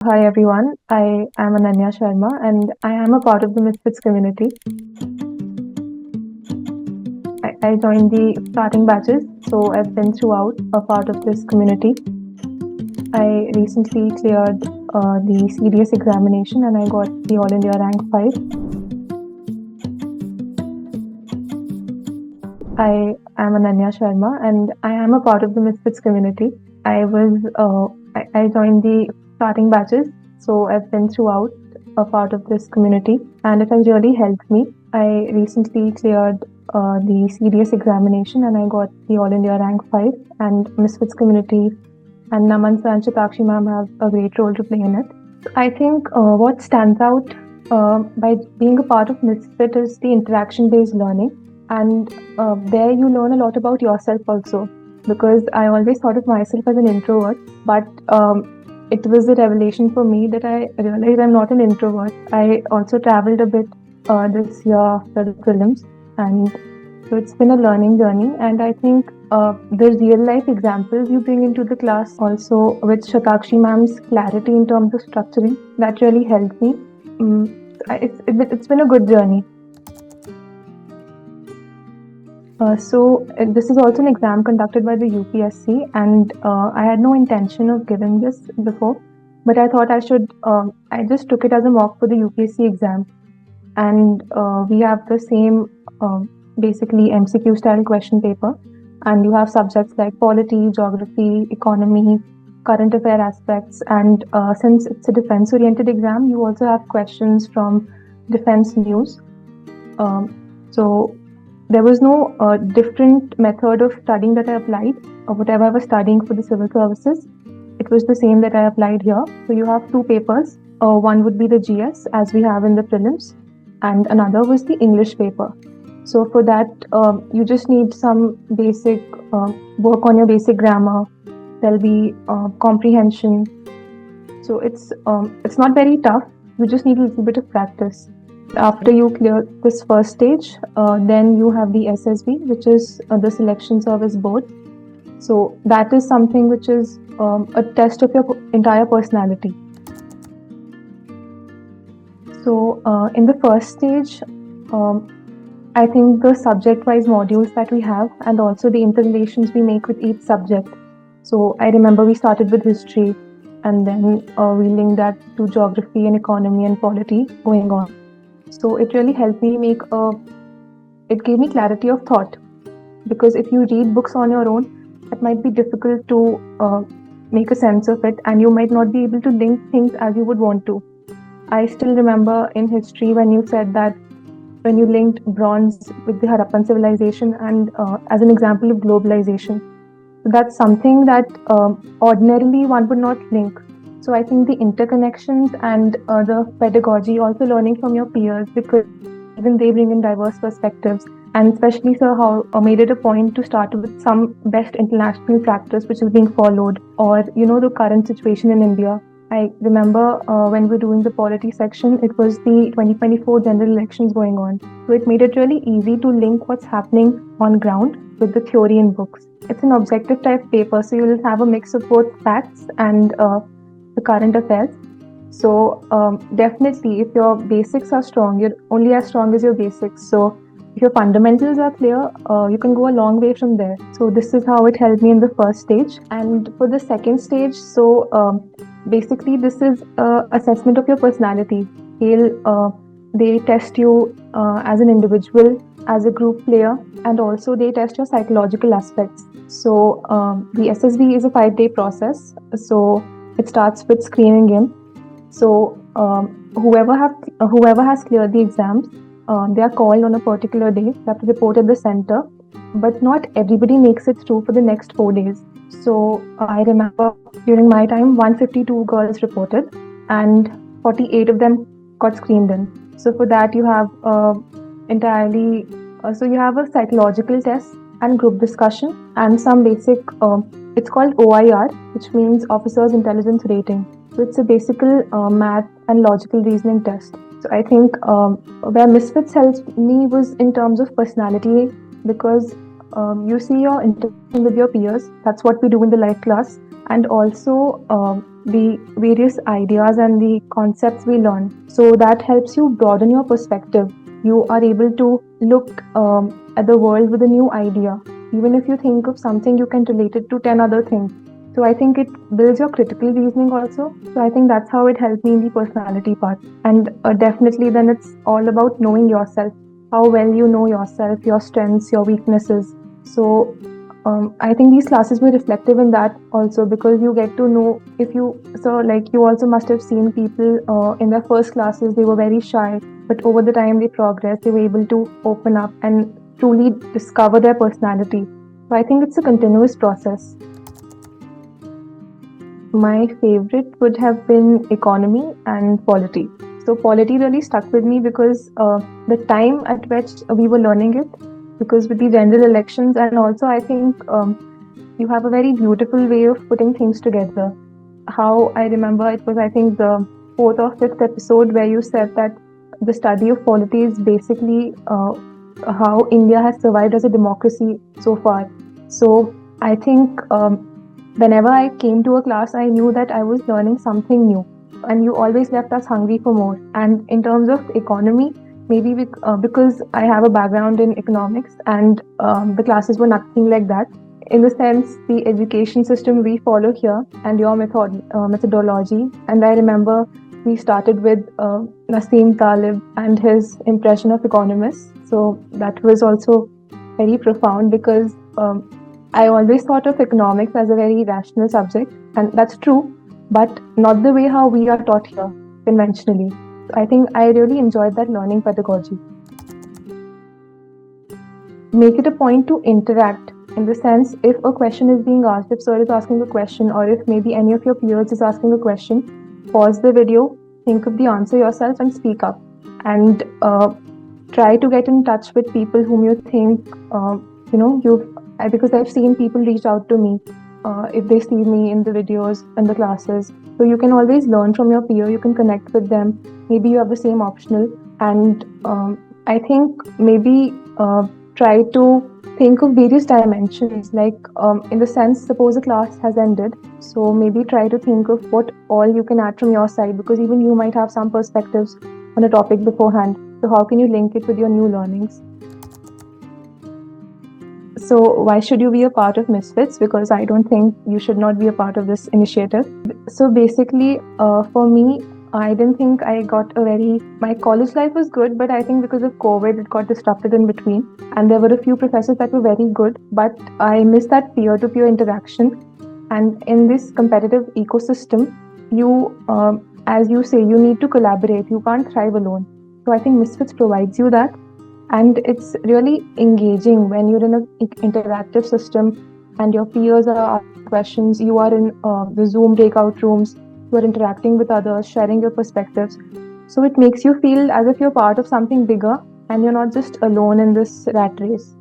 Hi everyone, I am Ananya Sharma and I am a part of the MisFits community. I joined the starting batches, so I've been throughout a part of this community. I recently cleared the CDS examination and I got the All India rank 5. I am Ananya Sharma and I am a part of the MisFits community. I joined the starting batches, so I've been throughout a part of this community and it has really helped me. I recently cleared the CDS examination and I got the All India rank 5, and MisFits community and Naman and Shatakshi ma'am have a great role to play in it. I think what stands out by being a part of MisFit is the interaction-based learning, and there you learn a lot about yourself also, because I always thought of myself as an introvert, but it was a revelation for me that I realized I'm not an introvert. I also traveled a bit this year after the prelims, and so it's been a learning journey. And I think the real life examples you bring into the class also, with Shatakshi ma'am's clarity in terms of structuring, that really helped me. It's been a good journey. This is also an exam conducted by the UPSC, and I had no intention of giving this before, but I thought I just took it as a mock for the UPSC exam. And we have the same basically MCQ style question paper, and you have subjects like polity, geography, economy, current affair aspects, and since it's a defense oriented exam, you also have questions from defense news. So there was no different method of studying that I applied, or whatever I was studying for the civil services. It was the same that I applied here. So you have two papers. One would be the GS, as we have in the prelims, and another was the English paper. So for that, you just need some basic work on your basic grammar. There'll be comprehension. So it's not very tough. You just need a little bit of practice. After you clear this first stage, then you have the SSB, which is the Selection Service Board. So that is something which is a test of your entire personality. So in the first stage, I think the subject-wise modules that we have, and also the interrelations we make with each subject. So I remember we started with history, and then we linked that to geography and economy and polity going on. So it really helped me it gave me clarity of thought, because if you read books on your own, it might be difficult to make a sense of it, and you might not be able to link things as you would want to. I still remember in history when you said that when you linked bronze with the Harappan civilization and as an example of globalization. So that's something that ordinarily one would not link. So I think the interconnections and the pedagogy, also learning from your peers, because even they bring in diverse perspectives. And especially Sir how made it a point to start with some best international practice which is being followed, or the current situation in India. I remember when we were doing the polity section, it was the 2024 general elections going on. So it made it really easy to link what's happening on ground with the theory in books. It's an objective type paper, so you'll have a mix of both facts and the current affairs. So definitely, if your basics are strong, you're only as strong as your basics. So if your fundamentals are clear, you can go a long way from there. So this is how it helped me in the first stage. And for the second stage, so basically this is assessment of your personality. They test you as an individual, as a group player, and also they test your psychological aspects. So the SSB is a 5-day process. So it starts with screening in. So whoever has cleared the exams, they are called on a particular day. They have to report at the center, but not everybody makes it through for the next 4 days. So I remember during my time, 152 girls reported, and 48 of them got screened in. So for that, you have you have a psychological test and group discussion and some basic. It's called OIR, which means Officers Intelligence Rating. So it's a basic math and logical reasoning test. So I think where MisFits helped me was in terms of personality, because you see your interaction with your peers. That's what we do in the live class. And also the various ideas and the concepts we learn. So that helps you broaden your perspective. You are able to look at the world with a new idea. Even if you think of something, you can relate it to 10 other things. So I think it builds your critical reasoning also. So I think that's how it helped me in the personality part. And definitely then it's all about knowing yourself, how well you know yourself, your strengths, your weaknesses. So I think these classes were reflective in that also, because you get to know you also must have seen people in their first classes, they were very shy, but over the time they progressed, they were able to open up and truly discover their personality. So I think it's a continuous process. My favorite would have been economy and polity. So polity really stuck with me because the time at which we were learning it, because with the general elections, and also I think you have a very beautiful way of putting things together. How I remember it was, I think, the fourth or fifth episode where you said that the study of polity is basically how India has survived as a democracy so far. So I think whenever I came to a class, I knew that I was learning something new, and you always left us hungry for more. And in terms of economy, maybe because I have a background in economics, and the classes were nothing like that. In the sense, the education system we follow here and your methodology. And I remember we started with Nassim Talib and his impression of economists. So that was also very profound, because I always thought of economics as a very rational subject, and that's true, but not the way how we are taught here conventionally. I think I really enjoyed that learning pedagogy. Make it a point to interact, in the sense, if a question is being asked, if sir is asking a question, or if maybe any of your peers is asking a question, pause the video, think of the answer yourself and speak up. And try to get in touch with people whom you think, because I've seen people reach out to me if they see me in the videos and the classes. So you can always learn from your peer, you can connect with them. Maybe you have the same optional. And I think maybe try to think of various dimensions, like in the sense, suppose a class has ended, so maybe try to think of what all you can add from your side, because even you might have some perspectives on a topic beforehand. So how can you link it with your new learnings? So why should you be a part of MisFits? Because I don't think you should not be a part of this initiative. So basically, for me, I didn't think my college life was good, but I think because of COVID, it got disrupted in between. And there were a few professors that were very good, but I missed that peer-to-peer interaction. And in this competitive ecosystem, as you say, you need to collaborate. You can't thrive alone. So I think MisFits provides you that. And it's really engaging when you're in an interactive system and your peers are asking questions. You are in the Zoom breakout rooms. You are interacting with others, sharing your perspectives. So it makes you feel as if you're part of something bigger and you're not just alone in this rat race.